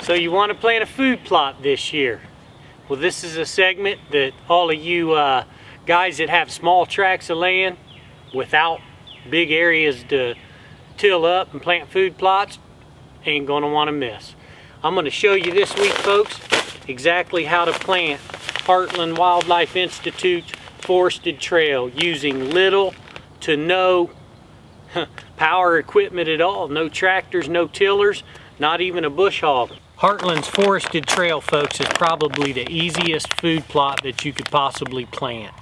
So you want to plant a food plot this year? Well, this is a segment that all of you guys that have small tracts of land without big areas to till up and plant food plots ain't going to want to miss. I'm going to show you this week, folks, exactly how to plant Heartland Wildlife Institute's Forested Trail using little to no power equipment at all. No tractors, no tillers, not even a bush hog. Heartland's Forested Trail, folks, is probably the easiest food plot that you could possibly plant.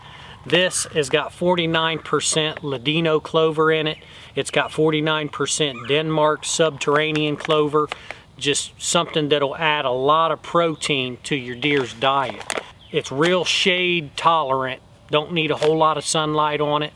This has got 49% Ladino clover in it. It's got 49% Denmark subterranean clover. Just something that'll add a lot of protein to your deer's diet. It's real shade tolerant. Don't need a whole lot of sunlight on it.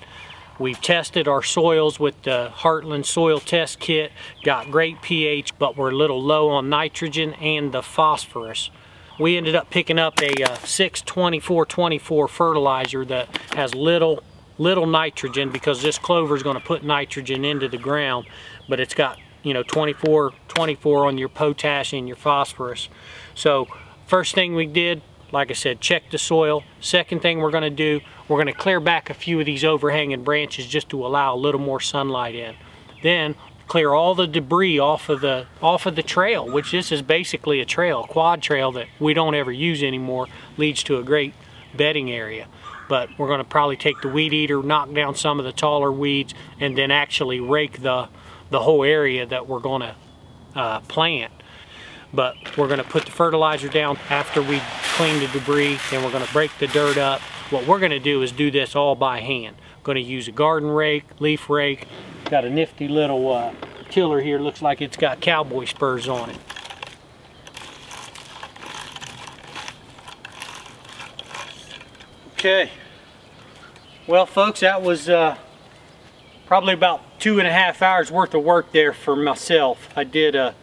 We've tested our soils with the Heartland soil test kit, got great pH, but we're a little low on nitrogen and the phosphorus. We ended up picking up a 6-24-24 fertilizer that has little nitrogen, because this clover is going to put nitrogen into the ground, but it's got, you know, 24 on your potash and your phosphorus. So first thing we did, like I said, check the soil. Second thing we're going to do, we're going to clear back a few of these overhanging branches just to allow a little more sunlight in. Then clear all the debris off of the trail, which this is basically a trail, a quad trail that we don't ever use anymore. Leads to a great bedding area. But we're going to probably take the weed eater, knock down some of the taller weeds, and then actually rake the whole area that we're going to plant. But we're going to put the fertilizer down after we clean the debris, and we're going to break the dirt up. What we're going to do is do this all by hand. I'm going to use a garden rake, leaf rake. Got a nifty little tiller here. Looks like it's got cowboy spurs on it. Okay. Well, folks, that was probably about 2.5 hours worth of work there for myself. I did a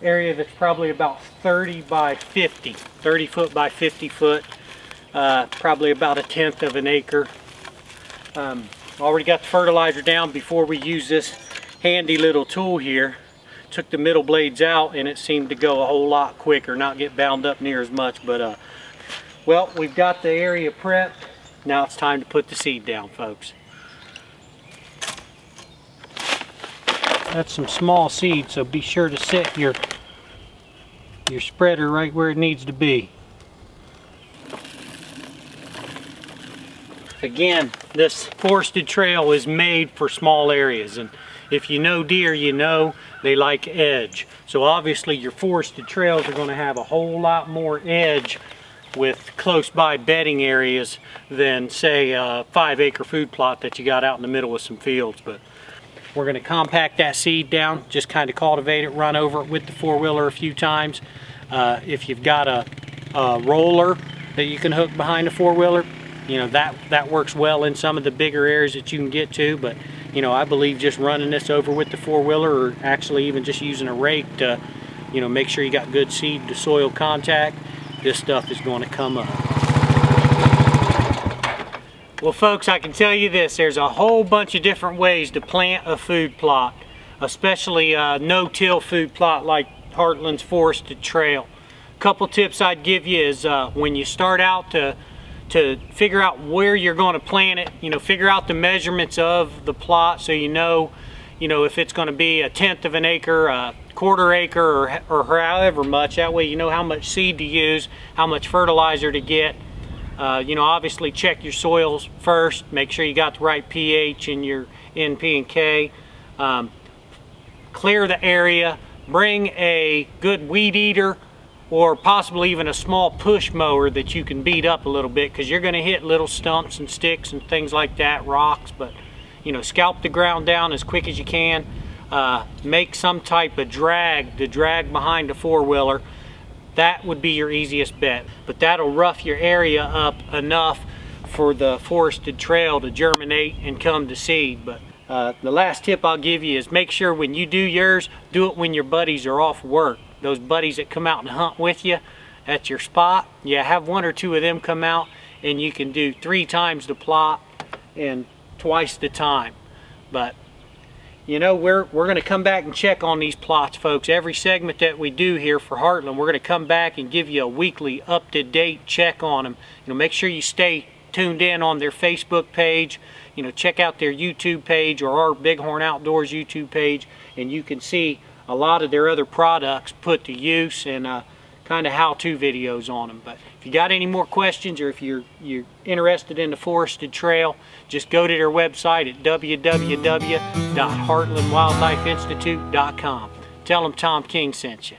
area that's probably about 30 by 50, 30 foot by 50 foot, probably about 1/10 of an acre. Already got the fertilizer down before we use this handy little tool here. Took the middle blades out and it seemed to go a whole lot quicker, not get bound up near as much. But well, we've got the area prepped. Now it's time to put the seed down, folks. That's some small seed, so be sure to set your spreader right where it needs to be. Again, this forested trail is made for small areas, and if you know deer, you know they like edge. So obviously your forested trails are going to have a whole lot more edge with close by bedding areas than, say, a 5-acre food plot that you got out in the middle of some fields. But we're going to compact that seed down, just kind of cultivate it, run over it with the 4-wheeler a few times. If you've got a roller that you can hook behind the 4-wheeler, you know, that works well in some of the bigger areas that you can get to. But you know, I believe just running this over with the 4-wheeler, or actually even just using a rake to, you know, make sure you got good seed to soil contact, this stuff is going to come up. Well, folks, I can tell you this, there's a whole bunch of different ways to plant a food plot, especially a no-till food plot like Heartland's Forested Trail. A couple tips I'd give you is when you start out to figure out where you're going to plant it, you know, figure out the measurements of the plot so you know if it's going to be 1/10 of an acre, 1/4 acre, or however much. That way you know how much seed to use, how much fertilizer to get. You know, obviously check your soils first, make sure you got the right pH in your NP and K. Clear the area, bring a good weed eater, or possibly even a small push mower that you can beat up a little bit, because you're going to hit little stumps and sticks and things like that, rocks. But you know, scalp the ground down as quick as you can. Make some type of drag to drag behind the 4-wheeler. That would be your easiest bet, but that'll rough your area up enough for the forested trail to germinate and come to seed. But the last tip I'll give you is make sure when you do yours, do it when your buddies are off work. Those buddies that come out and hunt with you at your spot, yeah, have 1 or 2 of them come out, and you can do 3 times the plot and twice the time. But you know, we're going to come back and check on these plots, folks. Every segment that we do here for Heartland, we're going to come back and give you a weekly up-to-date check on them. You know, make sure you stay tuned in on their Facebook page. You know, check out their YouTube page or our Bighorn Outdoors YouTube page, and you can see a lot of their other products put to use and kind of how-to videos on them. But if you got any more questions, or if you're interested in the Forested Trail, just go to their website at www.heartlandwildlifeinstitute.com. Tell them Tom King sent you.